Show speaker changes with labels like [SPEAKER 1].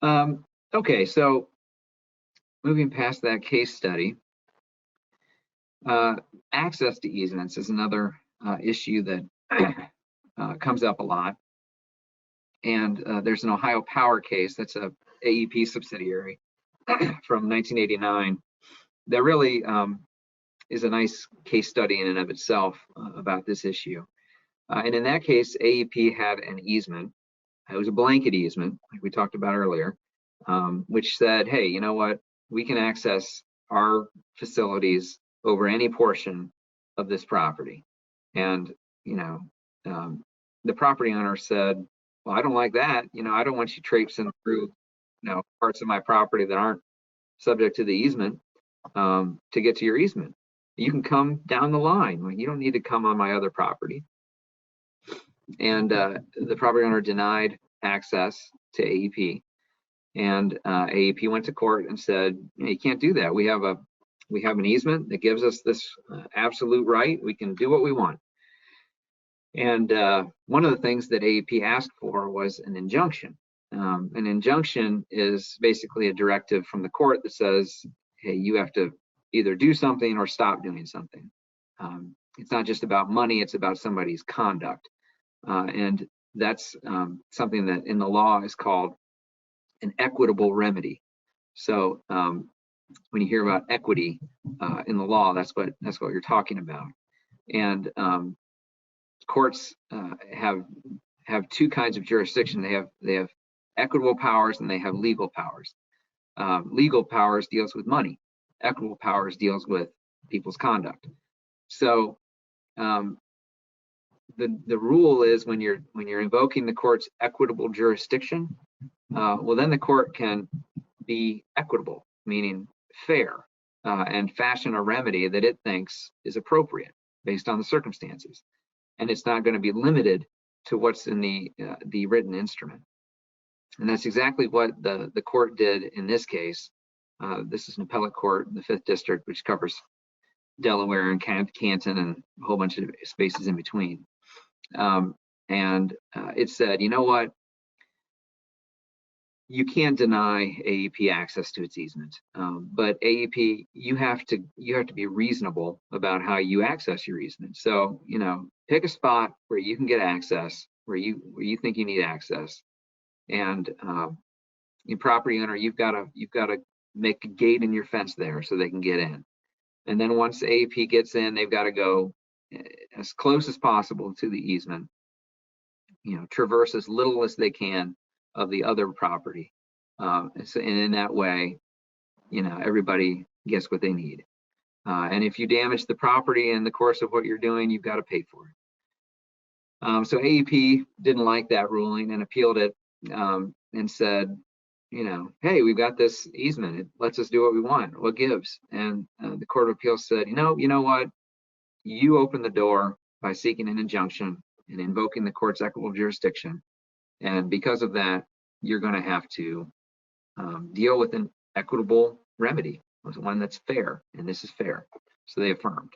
[SPEAKER 1] Okay, so moving past that case study, access to easements is another issue that comes up a lot. And there's an Ohio Power case that's a AEP subsidiary from 1989 that really is a nice case study in and of itself about this issue. And in that case, AEP had an easement. It was a blanket easement, like we talked about earlier, which said, hey, you know what? We can access our facilities over any portion of this property. And, the property owner said, well, I don't like that. I don't want you traipsing through, parts of my property that aren't subject to the easement to get to your easement. You can come down the line. You don't need to come on my other property. And the property owner denied access to AEP. And AEP went to court and said, you can't do that. We have an easement that gives us this absolute right. We can do what we want. And one of the things that AEP asked for was an injunction. An injunction is basically a directive from the court that says, hey, you have to either do something or stop doing something. It's not just about money, it's about somebody's conduct. And that's something that in the law is called an equitable remedy. So when you hear about equity in the law, that's what you're talking about. And courts have two kinds of jurisdiction. They have equitable powers and they have legal powers. Legal powers deals with money. Equitable powers deals with people's conduct. So the rule is when you're invoking the court's equitable jurisdiction, well, then the court can be equitable, meaning fair, and fashion a remedy that it thinks is appropriate based on the circumstances. And it's not going to be limited to what's in the written instrument. And that's exactly what the court did in this case. This is an appellate court in the 5th District, which covers Delaware and Canton and a whole bunch of spaces in between. And it said, you know what? You can't deny AEP access to its easement, but AEP, you have to be reasonable about how you access your easement. So, pick a spot where you can get access, where you think you need access, and your property owner, you've got to make a gate in your fence there so they can get in. And then once AEP gets in, they've got to go as close as possible to the easement. Traverse as little as they can of the other property, and in that way, everybody gets what they need. And if you damage the property in the course of what you're doing, you've got to pay for it. So AEP didn't like that ruling and appealed it, and said, hey, we've got this easement. It lets us do what we want. What gives? And the Court of Appeals said, you know what? You opened the door by seeking an injunction and invoking the court's equitable jurisdiction. And because of that, you're going to have to deal with an equitable remedy, one that's fair, and this is fair. So they affirmed.